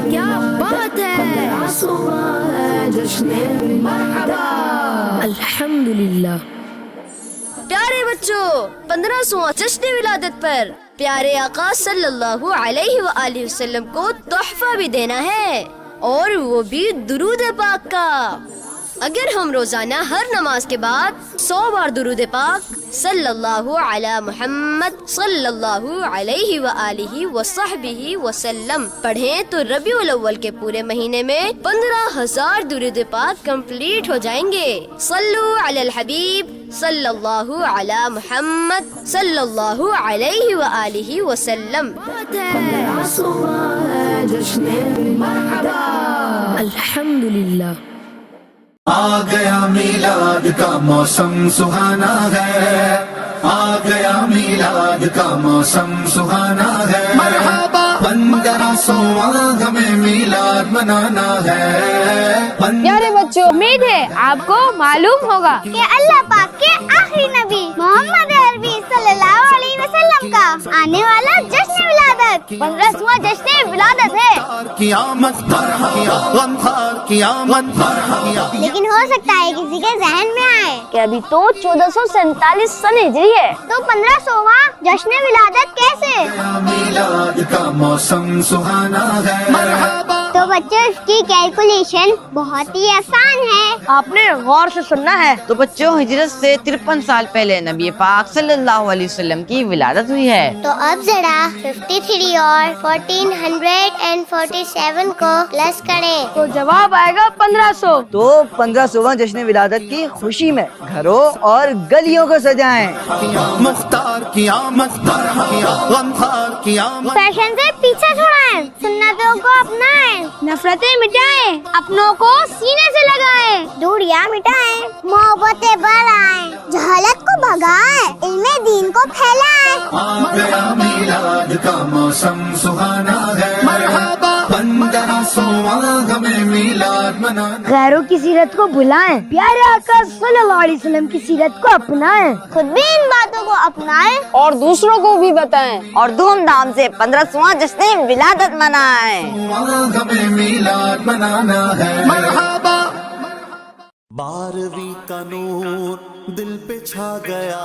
کیا بات ہے، الحمدللہ۔ پیارے بچوں، 1500واں جشن ولادت پر پیارے آقا صلی اللہ علیہ وآلہ وسلم کو تحفہ بھی دینا ہے، اور وہ بھی درود پاک کا۔ اگر ہم روزانہ ہر نماز کے بعد 100 بار درود پاک صلی اللہ علی محمد صلی اللہ علیہ وآلہ وصحبہ وسلم پڑھیں تو ربیع الاول کے پورے مہینے میں 15,000 درود پاک کمپلیٹ ہو جائیں گے۔ صلو علی الحبیب صلی اللہ علی محمد صلی اللہ علیہ وآلہ وسلم۔ الحمدللہ۔ آ گیا میلاد کا موسم سہانا ہے، آ گیا میلاد کا موسم سہانا ہے، مرحبا 1500واں ہمیں میلاد منانا ہے۔ پیارے بچوں، امید ہے آپ کو معلوم ہوگا کہ اللہ پاک کے آخری نبی محمد عربی صلی اللہ علیہ وسلم کا آنے والا جشن ولادت 15واں جشن ولادت ہے۔ قیامت غمخوار قیامت، لیکن ہو سکتا ہے کسی کے ذہن میں آئے کہ ابھی تو 1447 سن ہجری ہے، تو 1500واں جشن ولادت کیسے؟ میلاد کا موسم سہانا ہے، مرحبا۔ تو بچوں، اس کی کیلکولیشن بہت ہی آسان ہے۔ آپ نے غور سے سننا ہے۔ تو بچوں، ہجرت سے 53 سال پہلے نبی پاک صلی اللہ علیہ وسلم کی ولادت ہوئی ہے۔ تو اب ذرا 53 اور 1447 کو پلس کریں تو جواب آئے گا 1500۔ تو 1500واں جشن ولادت کی خوشی میں گھروں اور گلیوں کو سجائیں۔ مختار قیامت، غمخوار قیامت، فیشن سے پیچھے چھڑائیں، سنتوں کو اپنائیں، نفرتیں مٹائیں، اپنوں کو سینے سے لگائیں، دوریاں مٹائیں، محبتیں بڑھائیں، جہالت کو بھگائیں، علم دین کو پھیلائیں۔ آ گیا میلاد کا موسم سہانا ہے، مرحبا 1500واں ہمیں میلاد منانا۔ غیروں کی سیرت کو بھلائیں، پیارے آقا صلی اللہ علیہ وسلم کی سیرت کو اپنائیں، خود بھی ان باتوں کو اپنائیں اور دوسروں کو بھی بتائیں، اور دھوم دھام سے 1500واں جشن ولادت منائیں۔ ہمیں میلاد منانا ہے، مرحبا۔ 12ویں کا نور دل پہ چھا گیا،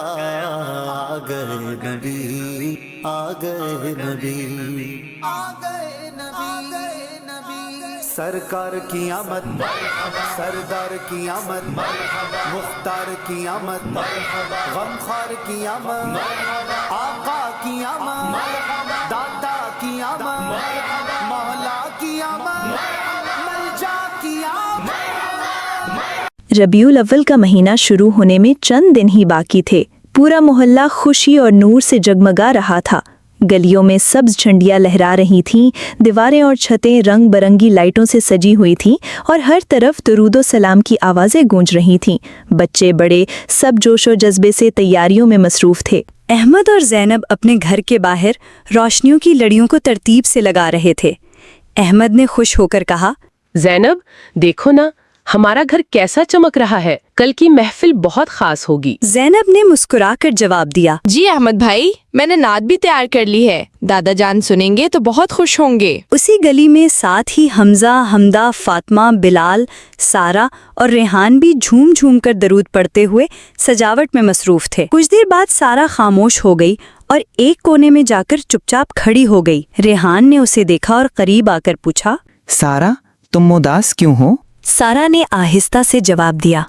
آ گئے نبی، آ گئے نبی، آ گئے نبی، سرکار کی آمد، سردار کی آمد، مختار کی آمد، غمخوار کی آمد، آقا کی آمد، دادا کی آمد، مولا کی آمد، ملجا کی آمد۔ ربیع الاول کا مہینہ شروع ہونے میں چند دن ہی باقی تھے۔ پورا محلہ خوشی اور نور سے جگمگا رہا تھا۔ گلیوں میں سبز جھنڈیاں لہرا رہی تھیں، دیواریں اور چھتیں رنگ برنگی لائٹوں سے سجی ہوئی تھیں، اور ہر طرف درود و سلام کی آوازیں گونج رہی تھیں۔ بچے بڑے سب جوش و جذبے سے تیاریوں میں مصروف تھے۔ احمد اور زینب اپنے گھر کے باہر روشنیوں کی لڑیوں کو ترتیب سے لگا رہے تھے۔ احمد نے خوش ہو کر کہا، زینب دیکھو نا، ہمارا گھر کیسا چمک رہا ہے، کل کی محفل بہت خاص ہوگی۔ زینب نے مسکرا کر جواب دیا، جی احمد بھائی، میں نے نعت بھی تیار کر لی ہے، دادا جان سنیں گے تو بہت خوش ہوں گے۔ اسی گلی میں ساتھ ہی حمزہ، حمدہ، فاطمہ، بلال، سارا اور ریحان بھی جھوم جھوم کر درود پڑھتے ہوئے سجاوٹ میں مصروف تھے۔ کچھ دیر بعد سارا خاموش ہو گئی اور ایک کونے میں جا کر چپ چاپ کھڑی ہو گئی۔ ریحان نے اسے دیکھا اور قریب آ کر پوچھا، سارا تم اداس کیوں ہو؟ سارا نے آہستہ سے جواب دیا،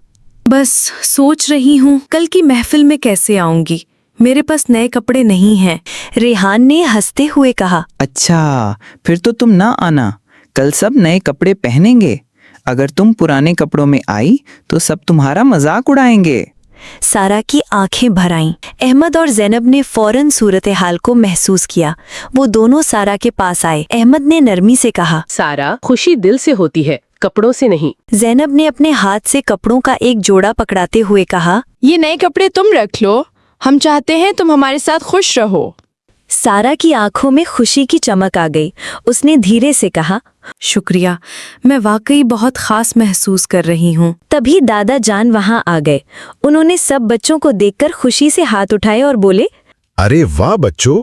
بس سوچ رہی ہوں کل کی محفل میں کیسے آؤں گی، میرے پاس نئے کپڑے نہیں ہیں۔ ریحان نے ہنستے ہوئے کہا، اچھا پھر تو تم نہ آنا، کل سب نئے کپڑے پہنیں گے، اگر تم پرانے کپڑوں میں آئی تو سب تمہارا مذاق اڑائیں گے۔ سارا کی آنکھیں بھر آئیں۔ احمد اور زینب نے فوراً صورتحال کو محسوس کیا۔ وہ دونوں سارا کے پاس آئے۔ احمد نے نرمی سے کہا، سارا خوشی دل سے ہوتی ہے، کپڑوں سے نہیں۔ زینب نے اپنے ہاتھ سے کپڑوں کا ایک جوڑا پکڑاتے ہوئے کہا، یہ نئے کپڑے تم رکھ لو، ہم چاہتے ہیں تم ہمارے ساتھ خوش رہو۔ سارا کی آنکھوں میں خوشی کی چمک آ گئی۔ اس نے دھیرے سے کہا، شکریہ، میں واقعی بہت خاص محسوس کر رہی ہوں۔ تبھی دادا جان وہاں آ گئے۔ انہوں نے سب بچوں کو دیکھ کر خوشی سے ہاتھ اٹھائے اور بولے، ارے واہ بچوں،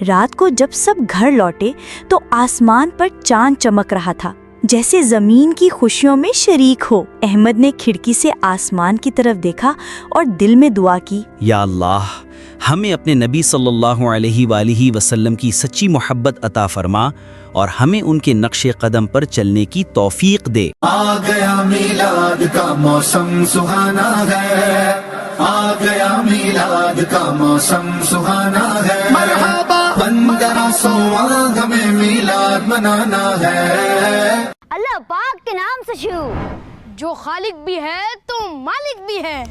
رات کو جب سب گھر لوٹے تو آسمان پر چاند چمک رہا تھا، جیسے زمین کی خوشیوں میں شریک ہو۔ احمد نے کھڑکی سے آسمان کی طرف دیکھا اور دل میں دعا کی، یا اللہ ہمیں اپنے نبی صلی اللہ علیہ وآلہ وسلم کی سچی محبت عطا فرما اور ہمیں ان کے نقش قدم پر چلنے کی توفیق دے۔ آ گیا میلاد کا موسم سہانا ہے، آ گیا میلاد کا موسم سہانا ہے، مرحبا 1500واں ہمیں میلاد منانا ہے۔ اللہ پاک کے نام سے شروع، جو خالق بھی ہے تو مالک بھی ہے،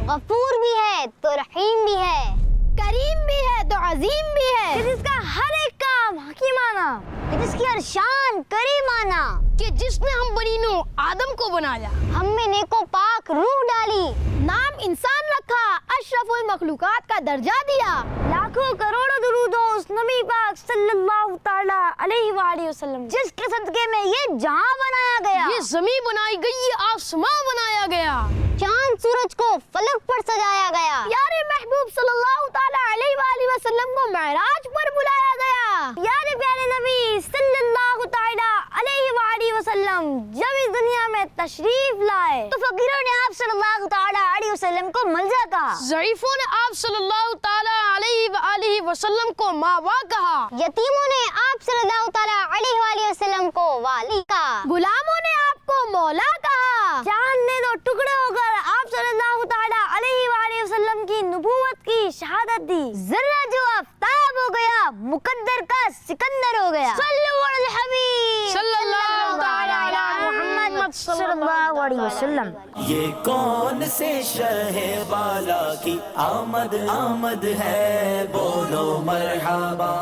غفور بھی ہے تو رحیم بھی ہے، کریم بھی ہے تو عظیم بھی ہے، کہ جس کا ہر ایک کام حکیمانہ، کہ جس کی ہر شان کریمانہ، کہ جس نے ہم بنی نوح آدم کو بنایا، ہم میں نیک و پاک روح ڈالی، نام انسان رکھا، اشرف المخلوقات کا درجہ دیا، لاکھوں کروڑوں درود اس نبی پاک صلی اللہ تعالی علیہ وآلہ وسلم، جس کے صدقے میں یہ جہاں بنایا گیا، یہ زمین بنائی گئی، یہ آسمان بنایا گیا، چاند سورج کو فلک پر سجایا گیا، پیارے محبوب صلی اللہ تعالی علیہ وآلہ وسلم کو معراج پر بلایا گیا، پیارے پیارے نبی صلی اللہ تعالی علیہ وآلہ وسلم جب اس دنیا میں تشریف لائے تو فقیروں نے آپ صلی اللہ تعالی علیہ وسلم کو ملجا کہا، ضعیفوں نے آپ صلی اللہ تعالی علیہ وآلہ وسلم کو ماوا کہا، یتیموں نے آپ صلی اللہ تعالی علیہ وآلہ وسلم کو والی کہا، غلاموں نے آپ کو مولا کہا، چاند نے دو ٹکڑے ہو کر آپ صلی اللہ تعالی علیہ وآلہ وسلم کی نبوت کی شہادت دی، ذرہ جو آفتاب ہو گیا مقدر کا سکندر ہو گیا، صلو علی الحبیب صلی اللہ تعالی علی محمد صلی اللہ علیہ وسلم۔ یہ کون سے شہ بالا کی آمد آمد ہے، بولو مرحبا۔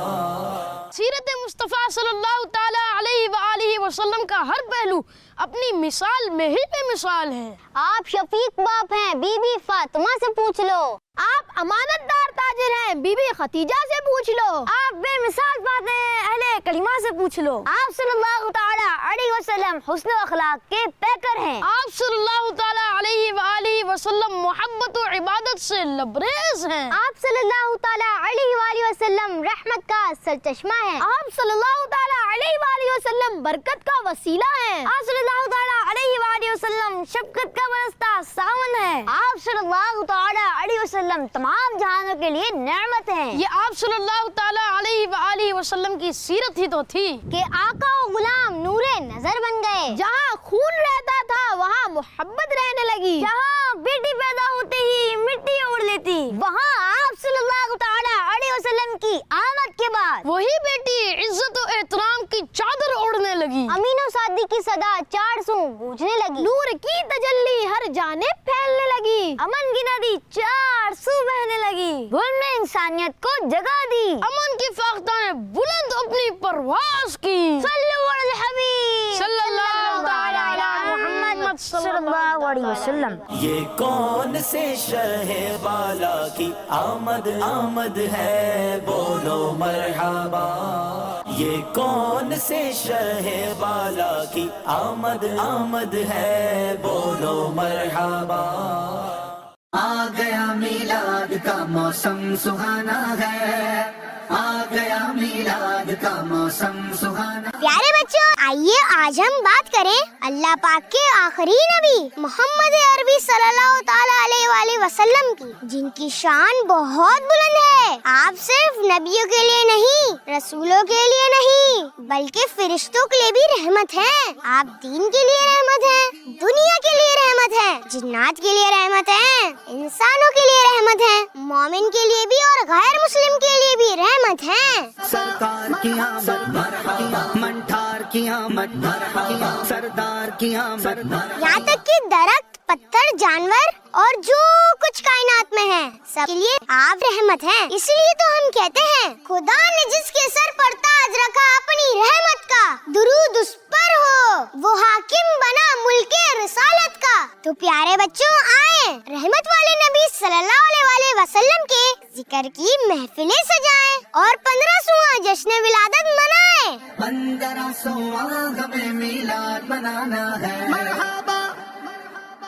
سیرت مصطفیٰ صلی اللہ تعالی علیہ وآلہ وسلم کا ہر پہلو اپنی مثال میں ہی بے مثال ہے۔ آپ شفیق باپ ہیں، بی بی فاطمہ سے پوچھ لو، آپ امانت دار تاجر ہیں، بی بی خدیجہ سے پوچھ لو، آپ بے مثال بات ہیں، اہل کلمہ سے پوچھ لو، آپ صلی اللہ تعالی علیہ وسلم حسن و اخلاق کے پیکر ہیں، آپ صلی اللہ تعالی علیہ وآلہ وسلم محبت و عبادت سے لبریز ہیں، آپ صلی اللہ تعالی علیہ وآلہ وسلم رحمت کا سرچشمہ ہیں، آپ صلی اللہ تعالی علیہ وآلہ وسلم برکت کا وسیلہ ہیں، آپ صلی اللہ تعالی علیہ وآلہ وسلم شفقت کا برستا ساون ہے، آپ صلی اللہ تعالی علیہ وسلم تمام جہانوں کے لیے نعمت ہیں۔ یہ آپ صلی اللہ تعالی علیہ وآلہ وسلم کی سیرت ہی تو تھی کہ آقا و غلام نور نظر بن گئے، جہاں خون رہتا تھا وہاں محبت رہنے لگی، جہاں بیٹی پیدا ہوتے ہی مٹی اڑ لیتی وہاں آپ صلی اللہ تعالی علیہ وسلم کی آمد کے بعد وہی بیٹی عزت و احترام کی چادر اوڑھنے لگی، امین و صادق کی صدا چار سو گونجنے لگی، نور کی تجلی ہر جانب پھیلنے لگی، امن کی ندی چار سو بہنے لگی، گل نے انسانیت کو جگہ دی، امن کی فاختہ نے بلند اپنی پرواز کی، صلو علی الحبیب صلی اللہ تعالی علی محمد صلی اللہ علیہ وسلم۔ یہ کون سے شہ بالا کی آمد آمد ہے، بولو مرحبا۔ یہ کون سے شہ بالا کی آمد آمد ہے، بولو مرحبا۔ آ گیا میلاد کا موسم سہانا ہے، آ گیا میلاد کا موسم سہانا۔ پیارے بچوں، آئیے آج ہم بات کریں اللہ پاک کے آخری نبی محمد عربی صلی اللہ تعالی علیہ وآلہ وسلم کی، جن کی شان بہت بلند ہے۔ آپ صرف نبیوں کے لیے نہیں، رسولوں کے لیے نہیں، بلکہ فرشتوں کے لیے بھی رحمت ہیں۔ آپ دین کے لیے رحمت ہیں، دنیا کے لیے رحمت ہے، جنات کے لیے رحمت ہے، انسانوں کے لیے رحمت ہے، مومن کے لیے بھی اور غیر مسلم کے لیے بھی رحمت ہے۔ سرکار کی آمد مرحبا، منٹھار کی آمد مرحبا، سردار کی آمد مرحبا، یہاں تک کہ درخت، پتھر، جانور اور جو کچھ کائنات میں ہے سب کے لیے آپ رحمت ہیں۔ اس لیے تو ہم کہتے ہیں خدا نے جس کے سر پر تاج رکھا اپنی رحمت کا، درود اس پر ہو، وہ حاکم بنا ملک رسالت کا۔ تو پیارے بچوں، آئیں رحمت والے نبی صلی اللہ علیہ وآلہ وسلم کے ذکر کی محفلیں سجائیں اور 1500واں جشن ولادت منائیں۔ 1500واں ہمیں میلاد منانا ہے، مرحبا۔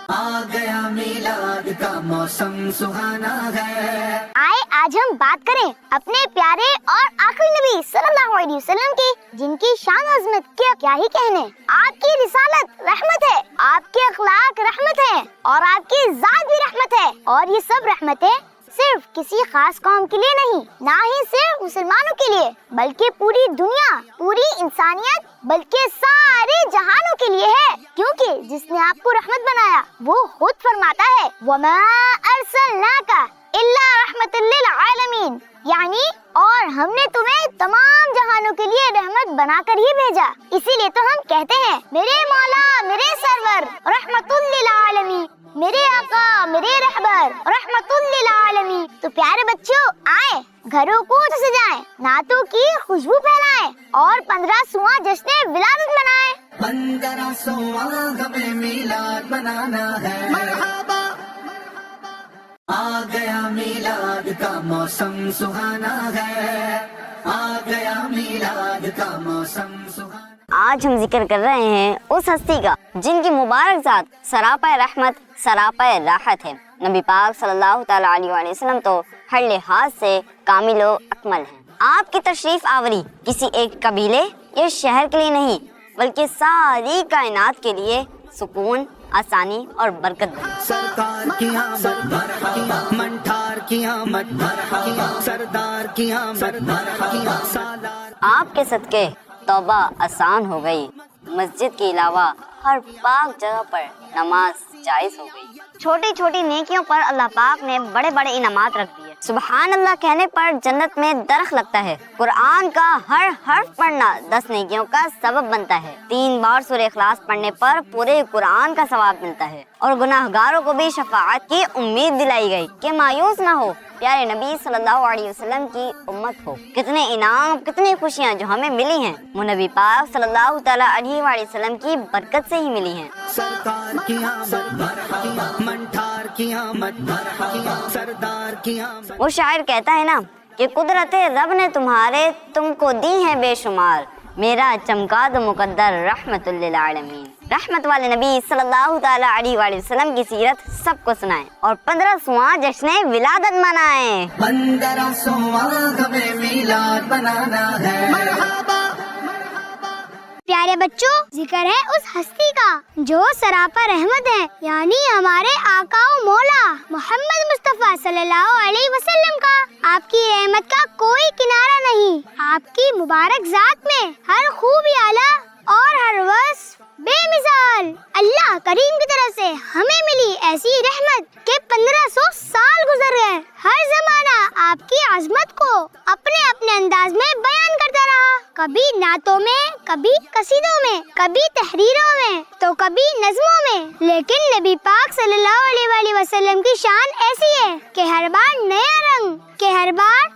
آ گیا میلاد کا موسم سہانا ہے۔ آئے آج ہم بات کریں اپنے پیارے اور آخری نبی صلی اللہ علیہ وسلم کی، جن کی شان عظمت کے کیا ہی کہنے۔ آپ کی رسالت رحمت ہے، آپ کے اخلاق رحمت ہے، اور آپ کی ذات بھی رحمت ہے، اور یہ سب رحمتیں صرف کسی خاص قوم کے لیے نہیں، نہ ہی صرف مسلمانوں کے لیے، بلکہ پوری دنیا، پوری انسانیت، بلکہ سارے جہانوں کے لیے ہے، کیونکہ جس نے آپ کو رحمت بنایا وہ خود فرماتا ہے وَمَا أَرْسَلْنَاكَ إِلَّا رَحْمَةً لِّلْعَالَمِينَ، یعنی اور ہم نے تمہیں تمام جہانوں کے لیے رحمت بنا کر ہی بھیجا۔ اسی لیے تو ہم کہتے ہیں میرے مولا، میرے سرور، رحمت للعالمین، میرے آقا، میرے رہبر، رحمت للعالمین۔ تو پیارے بچوں، آئیں گھروں کو سجائیں، نعتوں کی خوشبو پھیلائیں اور 15واں جشن ولادت منائیں۔ 15واں ہمیں میلاد منانا ہے، مرحبا آ گیا میلاد کا موسم سہانا ہے، آ گیا میلاد کا موسم سہانا۔ آج ہم ذکر کر رہے ہیں اس ہستی کا جن کی مبارک ذات سراپا رحمت، سراپا راحت ہے۔ نبی پاک صلی اللہ تعالیٰ علیہ وآلہ وسلم تو ہر لحاظ سے کامل و اکمل ہیں۔ آپ کی تشریف آوری کسی ایک قبیلے یا شہر کے لیے نہیں، بلکہ ساری کائنات کے لیے سکون، آسانی اور برکت ہے۔ سرکار کی آمد مرحبا، منٹھار کی آمد مرحبا، سردار کی آمد مرحبا، سالار۔ آپ کے صدقے توبہ آسان ہو گئی، مسجد کے علاوہ ہر پاک جگہ پر نماز جائز ہو گئی۔ چھوٹی چھوٹی نیکیوں پر اللہ پاک نے بڑے بڑے انعامات رکھ دیے۔ سبحان اللہ کہنے پر جنت میں درخت لگتا ہے۔ قرآن کا ہر حرف پڑھنا 10 نیکیوں کا سبب بنتا ہے۔ 3 بار سورہ اخلاص پڑھنے پر پورے قرآن کا ثواب ملتا ہے، اور گناہگاروں کو بھی شفاعت کی امید دلائی گئی کہ مایوس نہ ہو، پیارے نبی صلی اللہ علیہ وسلم کی امت ہو۔ کتنے انعام، کتنی خوشیاں جو ہمیں ملی ہیں، وہ نبی پاک صلی اللہ تعالیٰ علیہ وآلہ وسلم کی برکت سے ہی ملی ہیں۔ سرکار کی آمد مرحبا، منٹھار کی آمد مرحبا، سردار کی آمد۔ وہ شاعر کہتا ہے نا کہ قدرت رب نے تمہارے تم کو دی ہے بے شمار، میرا چمکا دو مقدر رحمت للعالمین۔ رحمت والے نبی صلی اللہ تعالیٰ علیہ وآلہ وسلم کی سیرت سب کو سنائیں اور 15واں جشن ولادت منائیں۔ 15واں ہمیں میلاد منانا ہے، مرحبا۔ پیارے بچوں، ذکر ہے اس ہستی کا جو سراپا رحمت ہے، یعنی ہمارے آقا و مولا محمد مصطفیٰ صلی اللہ علیہ وسلم کا۔ آپ کی رحمت کا کوئی کنارہ نہیں، آپ کی مبارک ذات میں ہر خوبی اعلیٰ اور ہر وصف بے مثال۔ اللہ کریم کی طرف سے ہمیں ملی ایسی رحمت کہ 1500 سال گزر گئے، ہر زمانہ آپ کی عظمت کو اپنے اپنے انداز میں بیان کرتا رہا، کبھی نعتوں میں، کبھی قصیدوں میں، کبھی تحریروں میں، تو کبھی نظموں میں۔ لیکن نبی پاک صلی اللہ علیہ وآلہ وسلم کی شان ایسی ہے کہ ہر بار نیا رنگ، کہ ہر بار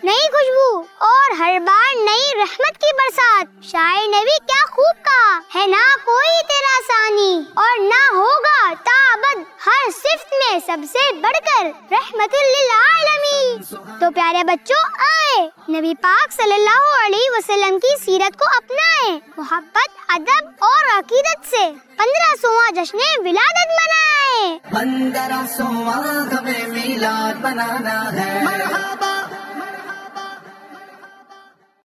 نئی خوشبو، اور ہر بار نئی رحمت کی برسات۔ شاعر نے بھی کیا خوب کہا ہے، نہ کوئی تیرا ثانی اور نہ ہوگا تابد، ہر صفت میں سب سے بڑھ کر رحمت للعالمین۔ تو پیارے بچوں، آئے نبی پاک صلی اللہ علیہ وسلم کی سیرت کو اپنائیں، محبت، ادب اور عقیدت سے 15واں جشن ولادت منائیں۔ 15واں ہمیں میلاد منانا ہے، مرحبا